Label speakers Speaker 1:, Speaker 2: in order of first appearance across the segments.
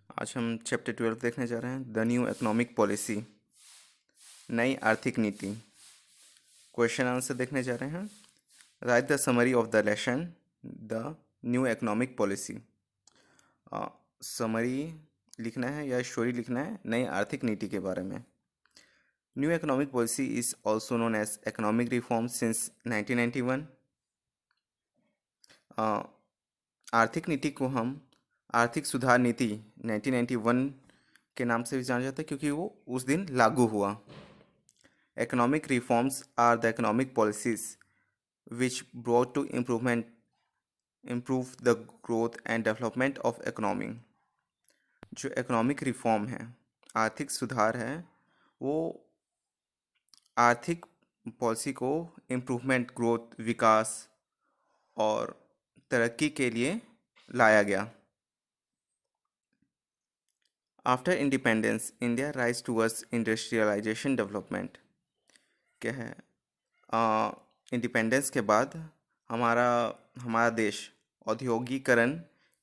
Speaker 1: आज हम चैप्टर 12 देखने जा रहे हैं द न्यू इकोनॉमिक पॉलिसी, नई आर्थिक नीति। क्वेश्चन आंसर देखने जा रहे हैं। Right the summary of the lesson the new economic policy. Summary लिखना है या स्टोरी लिखना है नई आर्थिक नीति के बारे में। New economic policy is also known as economic reform since 1991। आर्थिक नीति को हम आर्थिक सुधार नीति 1991 के नाम से भी जाना जाता है क्योंकि वो उस दिन लागू हुआ। Economic reforms are the economic policies which brought to improve the growth and development of economy। जो economic reform है, आर्थिक सुधार है, वो आर्थिक पॉलिसी को इम्प्रूवमेंट, ग्रोथ, विकास और तरक्की के लिए लाया गया। After independence India rise towards industrialisation development. क्या है, इंडिपेंडेंस के बाद हमारा हमारा देश औद्योगिकरण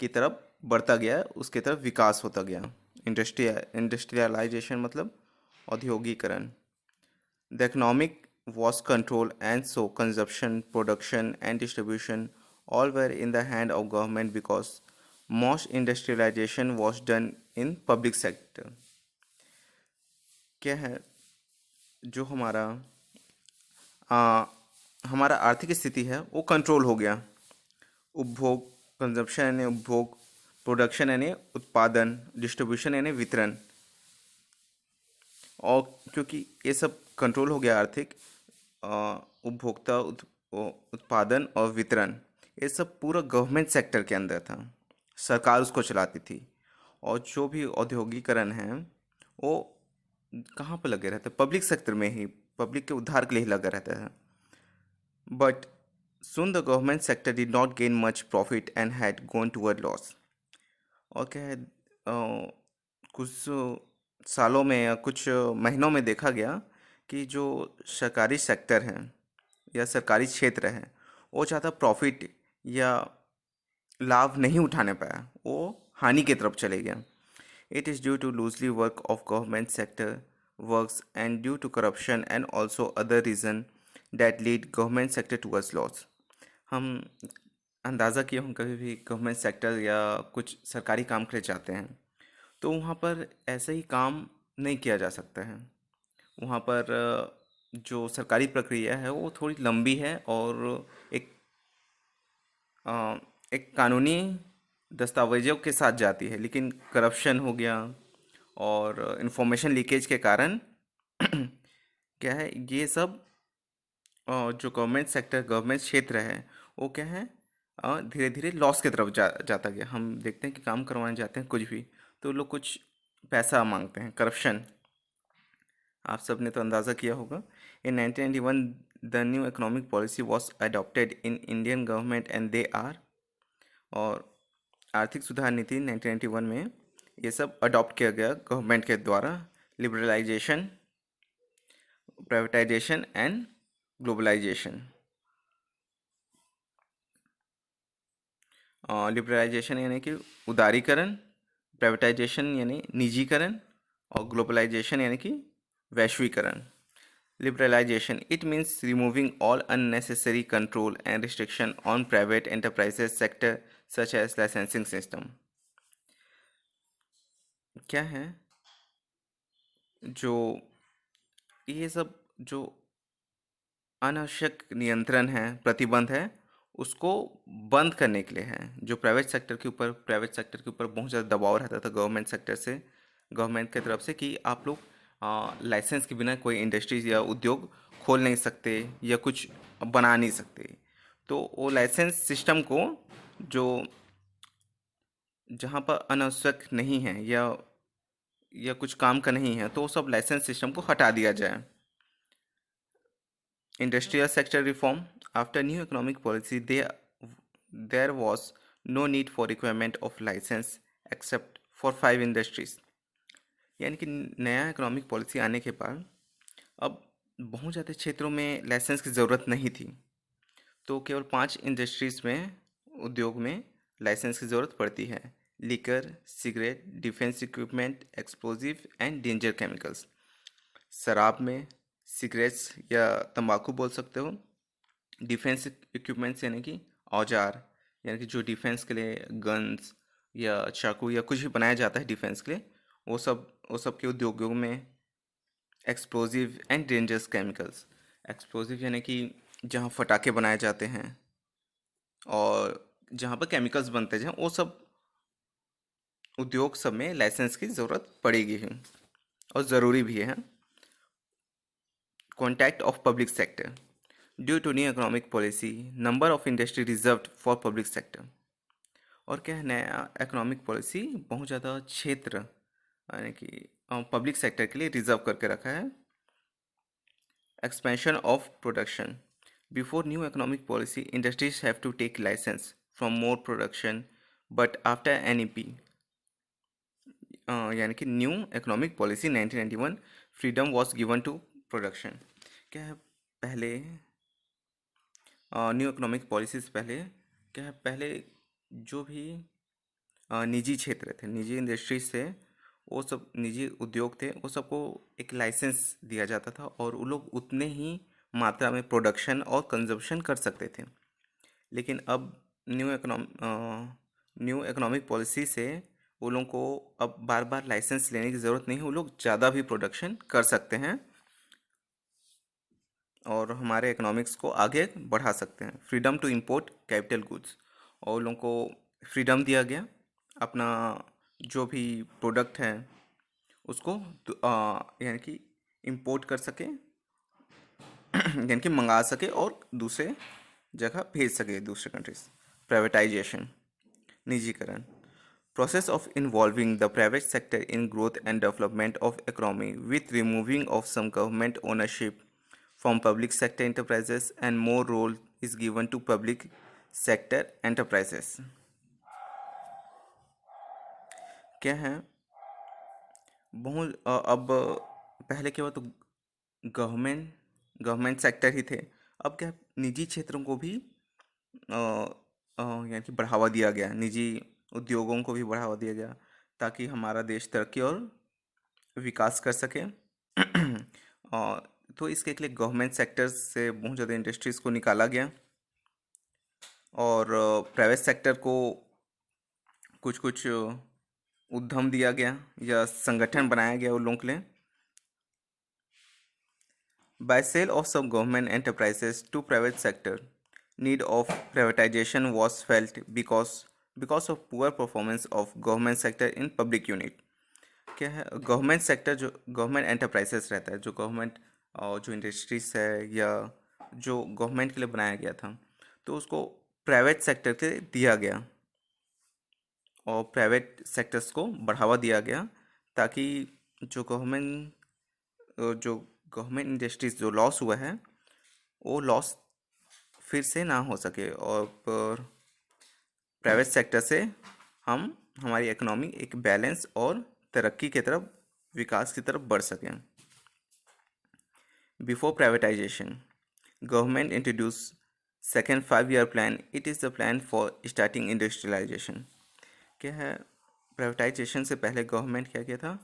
Speaker 1: की तरफ बढ़ता गया, उसके तरफ विकास होता गया। इंडस्ट्रियलाइजेशन मतलब औद्योगिकरण। The economic was control and so consumption, production and distribution all were in the hand of government because most industrialisation was done in public sector. क्या है, जो हमारा आर्थिक स्थिति है वो कंट्रोल हो गया। उपभोग, कंजप्शन यानी उपभोग, प्रोडक्शन यानी उत्पादन, डिस्ट्रीब्यूशन यानी वितरण। और क्योंकि ये सब कंट्रोल हो गया, आर्थिक उपभोक्ता, उत्पादन और वितरण, ये सब पूरा गवर्नमेंट सेक्टर के अंदर था, सरकार उसको चलाती थी। और जो भी औद्योगिकरण है वो कहाँ पर लगे रहते, पब्लिक सेक्टर में ही, पब्लिक के उद्धार के लिए ही लगा रहता है। But soon the government sector did not gain much profit and had gone toward loss। और क्या है, कुछ सालों में या कुछ महीनों में देखा गया कि जो सरकारी सेक्टर है या सरकारी क्षेत्र है वो ज़्यादा प्रॉफिट या लाभ नहीं उठाने पाया, वो हानि की तरफ चले गया। It is due to loosely work of government sector works and due to corruption and also other reason that lead government sector towards loss. हम अंदाज़ा किए हम कभी भी गवर्नमेंट सेक्टर या कुछ सरकारी काम के लिए जाते हैं तो वहाँ पर ऐसे ही काम नहीं किया जा सकता है। वहाँ पर जो सरकारी प्रक्रिया है वो थोड़ी लंबी है और एक अ, एक कानूनी दस्तावेजों के साथ जाती है, लेकिन करप्शन हो गया और इंफॉर्मेशन लीकेज के कारण क्या है, ये सब जो गवर्नमेंट सेक्टर, गवर्नमेंट क्षेत्र है वो क्या है, धीरे धीरे लॉस की तरफ जाता गया। हम देखते हैं कि काम करवाने जाते हैं कुछ भी तो लोग कुछ पैसा मांगते हैं, करप्शन। आप सब ने तो अंदाज़ा किया होगा। In 1991 the new economic policy was adopted in Indian government and they are. और आर्थिक सुधार नीति 1991 में ये सब अडॉप्ट किया गया गवर्नमेंट के द्वारा। Liberalization, privatization and globalization. Liberalization यानी कि उदारीकरण, प्राइवेटाइजेशन यानी निजीकरण और ग्लोबलाइजेशन यानी कि वैश्वीकरण। Liberalization, it means removing all unnecessary control and restriction on private enterprises sector such as licensing system। क्या है, जो ये सब जो अनावश्यक नियंत्रण है, प्रतिबंध है, उसको बंद करने के लिए है। जो प्राइवेट सेक्टर के ऊपर बहुत ज़्यादा दबाव रहता था गवर्नमेंट सेक्टर से, गवर्नमेंट की तरफ से, कि आप लोग लाइसेंस के बिना कोई इंडस्ट्रीज या उद्योग खोल नहीं सकते या कुछ बना नहीं सकते। तो वो लाइसेंस सिस्टम को, जो जहाँ पर अनावश्यक नहीं है या कुछ काम का नहीं है, तो वो सब लाइसेंस सिस्टम को हटा दिया जाए। Industrial sector reform. After new economic policy, there was no need for requirement of license except for 5 industries। यानी कि नया इकोनॉमिक पॉलिसी आने के बाद अब बहुत ज़्यादा क्षेत्रों में लाइसेंस की ज़रूरत नहीं थी, तो केवल 5 इंडस्ट्रीज़ में, उद्योग में लाइसेंस की ज़रूरत पड़ती है। Liquor, cigarette, defence equipment, explosive and danger chemicals. शराब में सिगरेट्स या तंबाकू बोल सकते हो। डिफेंस इक्विपमेंट्स यानी कि औजार, यानी कि जो डिफेंस के लिए गन्स या चाकू या कुछ भी बनाया जाता है डिफेंस के लिए, वो सब के उद्योगों में। Explosive and dangerous chemicals, explosive यानी कि जहाँ फटाके बनाए जाते हैं और जहाँ पर केमिकल्स बनते हैं, वो सब उद्योग सब में लाइसेंस की ज़रूरत पड़ेगी ही और ज़रूरी भी है। Contact of public sector, due to new economic policy number of industry reserved for public sector. और क्या है, नया इकोनॉमिक पॉलिसी बहुत ज़्यादा क्षेत्र यानी कि पब्लिक सेक्टर के लिए रिजर्व करके रखा है। Expansion of production. Before new economic policy, industries have to take license from more production, but after NEP, यानी कि new economic policy 1991, freedom was given to production. क्या है, पहले न्यू इकोनॉमिक पॉलिसी से पहले क्या है, पहले जो भी निजी क्षेत्र थे, निजी इंडस्ट्रीज थे, वो सब निजी उद्योग थे, वो सबको एक लाइसेंस दिया जाता था और वो लोग उतने ही मात्रा में प्रोडक्शन और कंजप्शन कर सकते थे। लेकिन अब न्यू इकोनॉमिक पॉलिसी से वो लोगों को अब बार बार लाइसेंस लेने की ज़रूरत नहीं है, वो लोग ज़्यादा भी प्रोडक्शन कर सकते हैं और हमारे इकोनॉमिक्स को आगे बढ़ा सकते हैं। Freedom to import capital goods, और उन लोगों को फ्रीडम दिया गया अपना जो भी प्रोडक्ट है उसको यानी कि इंपोर्ट कर सके यानी कि मंगा सके और दूसरे जगह भेज सके, दूसरे कंट्रीज। प्राइवेटाइजेशन, निजीकरण, process of involving the private sector in growth and development of economy with removing of some government ownership from public sector enterprises and more role is given to public sector enterprises। क्या है, बहुत अब पहले क्या हुआ, तो government government sector ही थे। अब क्या है, निजी क्षेत्रों को भी यानी कि बढ़ावा दिया गया, निजी उद्योगों को भी बढ़ावा दिया गया ताकि हमारा देश तरक्की और विकास कर सके। और तो इसके लिए गवर्नमेंट सेक्टर से बहुत ज़्यादा इंडस्ट्रीज़ को निकाला गया और प्राइवेट सेक्टर को कुछ कुछ उद्यम दिया गया या संगठन बनाया गया उन लोगों के लिए। By sale of some government enterprises to private sector, need of privatization was felt because of poor performance of government sector in public unit। क्या है, गवर्नमेंट सेक्टर जो गवर्नमेंट एंटरप्राइजेस रहता है, जो गवर्नमेंट और जो इंडस्ट्रीज है या जो गवर्नमेंट के लिए बनाया गया था, तो उसको प्राइवेट सेक्टर के दिया गया और प्राइवेट सेक्टर्स को बढ़ावा दिया गया ताकि जो गवर्नमेंट इंडस्ट्रीज जो लॉस हुआ है वो लॉस फिर से ना हो सके और प्राइवेट सेक्टर से हम हमारी इकोनॉमी एक बैलेंस और तरक्की की तरफ, विकास की तरफ बढ़ सकें। Before privatization, government introduce second 5 year plan, it is the plan for starting industrialization. क्या है, प्राइवेटाइजेशन से पहले गवर्नमेंट क्या किया था,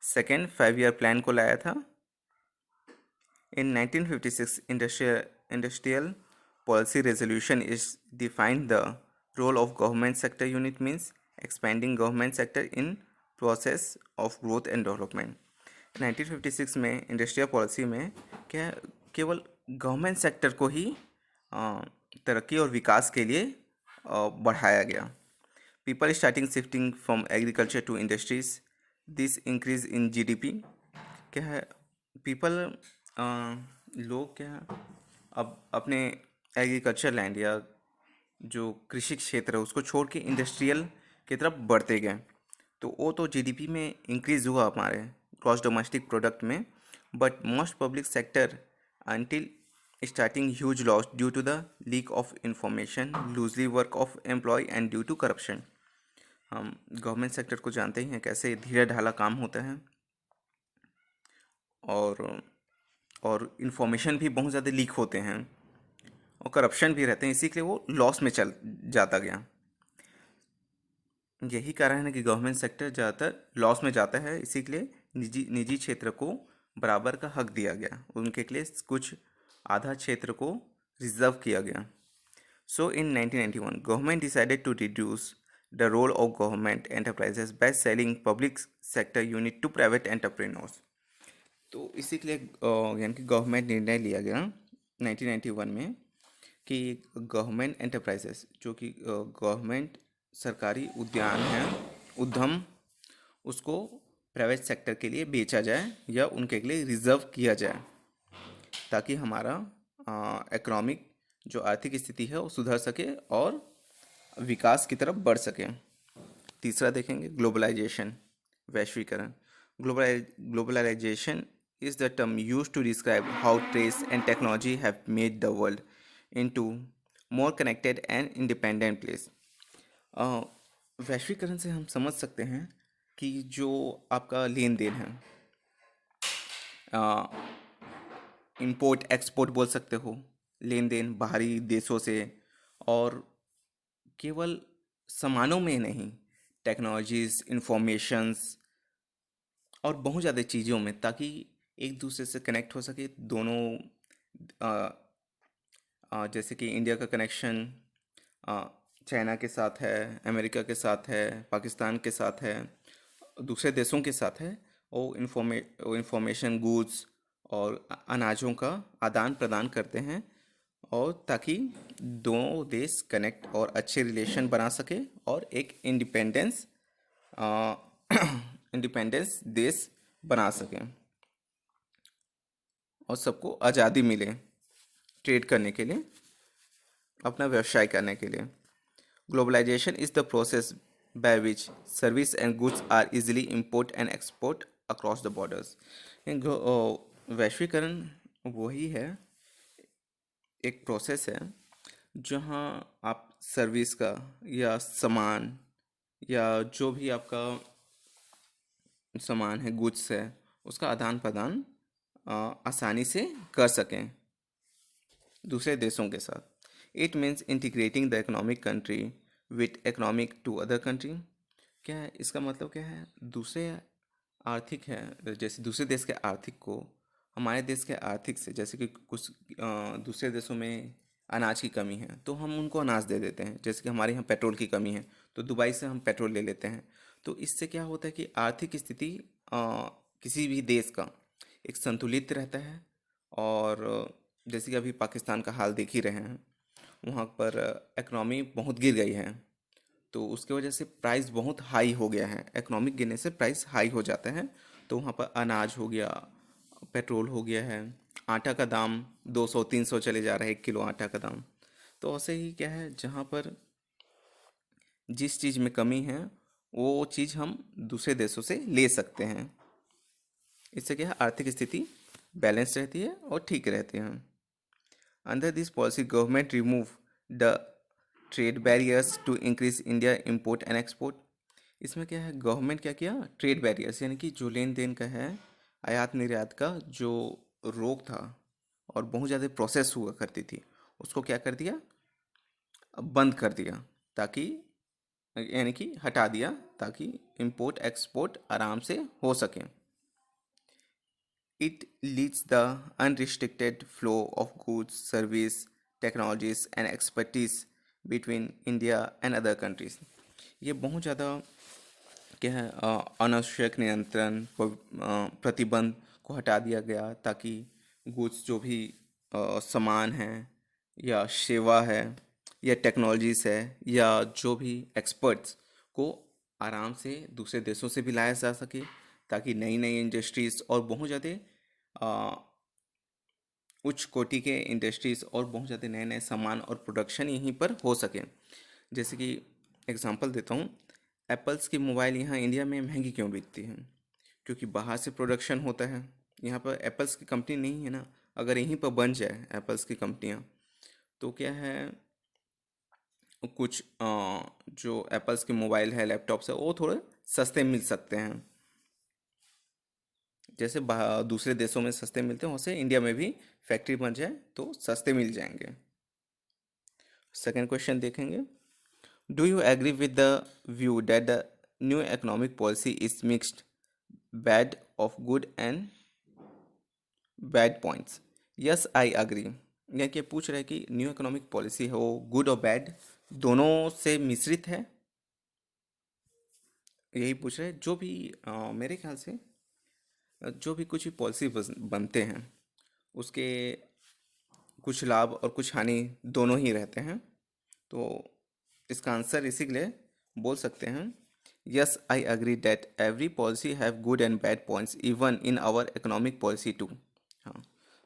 Speaker 1: सेकेंड 5 year प्लान को लाया था। In 1956, industrial policy resolution is defined the role of government sector unit means expanding government sector in process of growth and development। 1956 में इंडस्ट्रियल पॉलिसी में क्या केवल गवर्नमेंट सेक्टर को ही तरक्की और विकास के लिए बढ़ाया गया। People starting shifting from agriculture to industries, this increase in GDP. क्या है, पीपल लोग क्या अब अपने एग्रीकल्चर लैंड या जो कृषि क्षेत्र है उसको छोड़ के इंडस्ट्रियल की तरफ बढ़ते गए, तो वो तो जीडीपी में इंक्रीज हुआ हमारे ग्रॉस डोमेस्टिक प्रोडक्ट में, but most public sector until starting huge loss due to the leak of information, loosely work of employ and due to corruption. हम गवर्नमेंट सेक्टर को जानते ही हैं कैसे धीरे ढाला काम होता है और इन्फॉर्मेशन भी बहुत ज़्यादा लीक होते हैं और करप्शन भी रहते हैं, इसी के लिए वो लॉस में चल जाता गया। यही कारण है कि गवर्नमेंट सेक्टर ज़्यादातर लॉस में जाता है, इसी के लिए निजी निजी क्षेत्र को बराबर का हक दिया गया, उनके लिए कुछ आधा क्षेत्र को रिजर्व किया गया। So in 1991, government decided to reduce the role of government enterprises by selling public sector unit to private entrepreneurs. तो इसी के लिए यानी कि गवर्नमेंट निर्णय लिया गया 1991 में कि गवर्नमेंट एंटरप्राइजेस जो कि गवर्नमेंट सरकारी उद्यान है, उद्यम, उसको प्राइवेट सेक्टर के लिए बेचा जाए या उनके लिए रिजर्व किया जाए, ताकि हमारा इकोनॉमिक जो आर्थिक स्थिति है वो सुधर सके और विकास की तरफ बढ़ सके। तीसरा देखेंगे ग्लोबलाइजेशन, वैश्वीकरण। Globalization is the term use to describe how trades and technology have made the world into more connected and independent place. वैश्वीकरण से हम समझ सकते हैं कि जो आपका लेन देन है, इंपोर्ट एक्सपोर्ट बोल सकते हो, लेन देन बाहरी देशों से, और केवल सामानों में नहीं, टेक्नोलॉजीज, इंफॉर्मेशंस और बहुत ज़्यादा चीज़ों में, ताकि एक दूसरे से कनेक्ट हो सके दोनों। अ, जैसे कि इंडिया का कनेक्शन चाइना के साथ है, अमेरिका के साथ है, पाकिस्तान के साथ है, दूसरे देशों के साथ है। वो इंफॉर्मेशन, गुड्स और अनाजों का आदान प्रदान करते हैं, और ताकि दोनों देश कनेक्ट और अच्छे रिलेशन बना सके और एक इंडिपेंडेंस देश बना सकें और सबको आज़ादी मिले ट्रेड करने के लिए, अपना व्यवसाय करने के लिए। Globalization is the process by which service and goods are easily import and export across the borders. वैश्वीकरण वही है, एक प्रोसेस है जहाँ आप सर्विस का या सामान या जो भी आपका सामान है, गुड्स है, उसका आदान प्रदान आसानी से कर सकें दूसरे देशों के साथ। It means integrating the economic country with economic to other country. क्या है इसका मतलब? क्या है, दूसरे आर्थिक है, जैसे दूसरे देश के आर्थिक को हमारे देश के आर्थिक से, जैसे कि कुछ दूसरे देशों में अनाज की कमी है तो हम उनको अनाज दे देते हैं, जैसे कि हमारे यहाँ पेट्रोल की कमी है तो दुबई से हम पेट्रोल ले लेते हैं। तो इससे क्या होता है कि आर्थिक स्थिति किसी भी देश का एक संतुलित रहता है। और जैसे कि अभी पाकिस्तान का हाल देख ही रहे हैं, वहाँ पर इकनॉमी बहुत गिर गई है, तो उसके वजह से प्राइस बहुत हाई हो गया है। इकोनॉमिक गिरने से प्राइस हाई हो जाता है, तो वहाँ पर अनाज हो गया, पेट्रोल हो गया है, आटा का दाम 200-300 चले जा रहा है 1 किलो आटा का दाम। तो ऐसे ही क्या है, जहाँ पर जिस चीज़ में कमी है वो चीज़ हम दूसरे देशों से ले सकते हैं। इससे क्या है, आर्थिक स्थिति बैलेंस रहती है और ठीक रहती है। Under this policy government remove the trade barriers to increase India import and export. इसमें क्या है, गवर्नमेंट क्या किया, ट्रेड बैरियर्स यानी कि जो लेन देन का है, आयात निर्यात का जो रोक था और बहुत ज़्यादा प्रोसेस हुआ करती थी, उसको क्या कर दिया, बंद कर दिया, ताकि यानी कि हटा दिया, ताकि इंपोर्ट एक्सपोर्ट आराम से हो सके। It leads the unrestricted flow of goods, service, technologies and expertise between India and other countries। ये बहुत ज़्यादा क्या है, अनावश्यक नियंत्रण, प्रतिबंध को हटा दिया गया, ताकि गुड्स जो भी सामान है या सेवा है या टेक्नोलॉजीज है या जो भी एक्सपर्ट्स को आराम से दूसरे देशों से भी लाया जा सके, ताकि नई नई इंडस्ट्रीज़ और बहुत ज़्यादा उच्च कोटि के इंडस्ट्रीज़ और बहुत ज़्यादा नए नए सामान और प्रोडक्शन यहीं पर हो सके। जैसे कि एग्जांपल देता हूँ, एप्पल्स की मोबाइल यहाँ इंडिया में महंगी क्यों बिकती है? क्योंकि बाहर से प्रोडक्शन होता है, यहाँ पर एप्पल्स की कंपनी नहीं है ना। अगर यहीं पर बन जाए एप्पल्स की कंपनियाँ, तो क्या है, कुछ जो एप्पल्स की मोबाइल है, लैपटॉप्स है, वो थोड़े सस्ते मिल सकते हैं। जैसे दूसरे देशों में सस्ते मिलते हैं, वैसे इंडिया में भी फैक्ट्री बन जाए तो सस्ते मिल जाएंगे। सेकेंड क्वेश्चन देखेंगे, Do you agree with the view that the new economic policy is mixed bad of good and bad points? Yes, I agree। यानी कि पूछ रहे हैं कि न्यू इकोनॉमिक पॉलिसी है वो गुड और बैड दोनों से मिश्रित है, यही पूछ रहे हैं। जो भी मेरे ख्याल से जो भी कुछ भी पॉलिसी बनते हैं उसके कुछ लाभ और कुछ हानि दोनों ही रहते हैं। तो इसका आंसर इसीलिए बोल सकते हैं yes I agree that every policy have good and bad points even in our economic policy too. हाँ,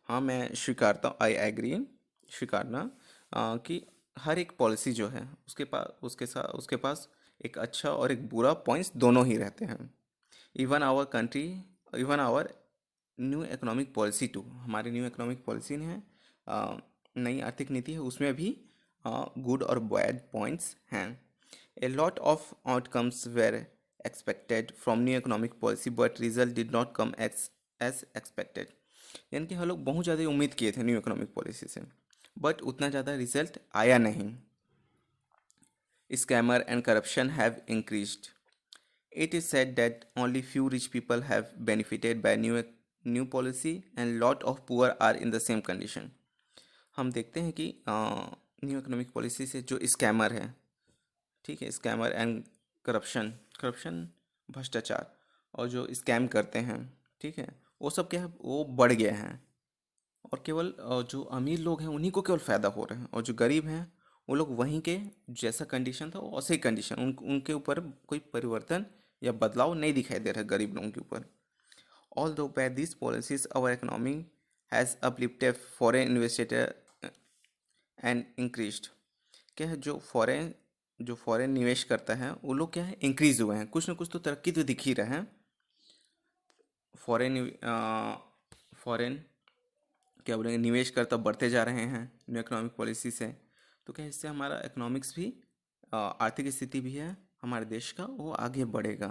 Speaker 1: हाँ मैं स्वीकारता हूँ, आई एग्री, स्वीकारना कि हर एक पॉलिसी जो है उसके पास एक अच्छा और एक बुरा पॉइंट्स दोनों ही रहते हैं। Even our country, even our new economic policy too, हमारी न्यू इकोनॉमिक पॉलिसी है, नई आर्थिक नीति है, उसमें भी गुड और बैड पॉइंट्स हैं। A lot of outcomes were expected from new economic policy but result did not come as expected. यानी कि हम लोग बहुत ज़्यादा उम्मीद किए थे न्यू इकोनॉमिक पॉलिसी से, बट उतना ज़्यादा रिजल्ट आया नहीं। Scammer and corruption have increased. It is said that only few rich people have benefited by new policy and lot of poor are in the same condition। हम देखते हैं कि new economic policy से जो scammer है, ठीक है, scammer and corruption, corruption भ्रष्टाचार और जो स्कैम करते हैं, ठीक है, वो सब क्या है वो बढ़ गए हैं और केवल जो अमीर लोग हैं उन्हीं को केवल फ़ायदा हो रहे हैं और जो गरीब हैं वो लोग वहीं के जैसा कंडीशन था वो वैसे ही कंडीशन, उनके ऊपर कोई परिवर्तन या बदलाव नहीं दिखाई दे रहा है गरीब लोगों के ऊपर। Although by this policies our economy has uplifted foreign investor and increased. क्या है जो फॉरेन निवेश करता है वो लोग क्या है इंक्रीज हुए हैं, कुछ ना कुछ तो तरक्की तो दिख ही रहा है। फॉरेन फॉरेन क्या बोलेंगे निवेश करता बढ़ते जा रहे हैं न्यू इकोनॉमिक पॉलिसी से। तो क्या इससे हमारा इकोनॉमिक्स भी आर्थिक स्थिति भी है हमारे देश का वो आगे बढ़ेगा।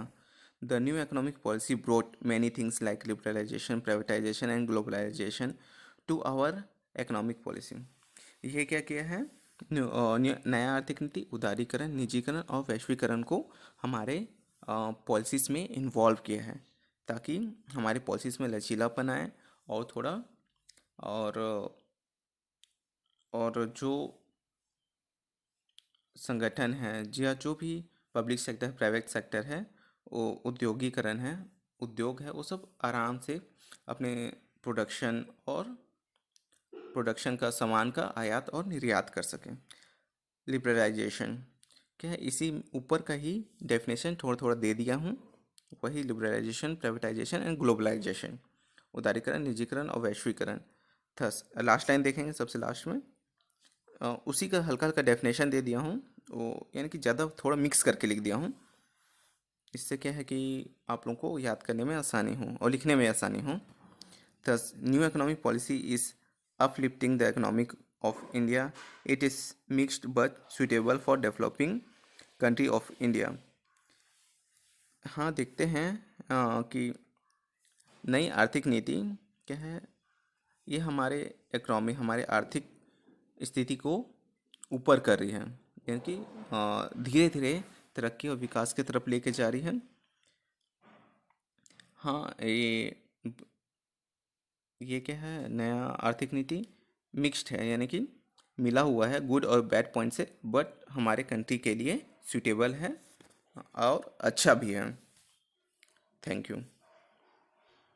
Speaker 1: The new economic policy brought many things like liberalization, privatization and globalization to our economic policy. ये क्या किया है नया आर्थिक नीति उदारीकरण, निजीकरण और वैश्वीकरण को हमारे पॉलिसीज में इन्वॉल्व किया है ताकि हमारे पॉलिसीज में लचीलापन आए और थोड़ा और जो संगठन है या जो भी पब्लिक सेक्टर प्राइवेट सेक्टर है वो उद्योगीकरण है, उद्योग है, वो सब आराम से अपने प्रोडक्शन का सामान का आयात और निर्यात कर सकें। लिबरलाइजेशन क्या है इसी ऊपर का ही डेफिनेशन थोड़ा थोड़ा दे दिया हूँ, वही लिबरलाइजेशन, प्राइवेटाइजेशन एंड ग्लोबलाइजेशन, उदारीकरण, निजीकरण और वैश्वीकरण। थस लास्ट लाइन देखेंगे सबसे लास्ट में उसी का हल्का हल्का डेफिनेशन दे दिया हूँ, वो यानी कि ज़्यादा थोड़ा मिक्स करके लिख दिया हूँ। इससे क्या है कि आप लोगों को याद करने में आसानी हो और लिखने में आसानी हो। Thus new economic policy is uplifting the economic of India. It is mixed but suitable for developing country of India। हाँ देखते हैं कि नई आर्थिक नीति क्या है ये हमारे इकोनॉमी हमारे आर्थिक स्थिति को ऊपर कर रही है, यानी कि धीरे धीरे तरक्की और विकास की तरफ लेके जा रही है। हाँ ये क्या है नया आर्थिक नीति मिक्स्ड है, यानी कि मिला हुआ है गुड और बैड पॉइंट से, बट हमारे कंट्री के लिए सूटेबल है और अच्छा भी है। Thank you.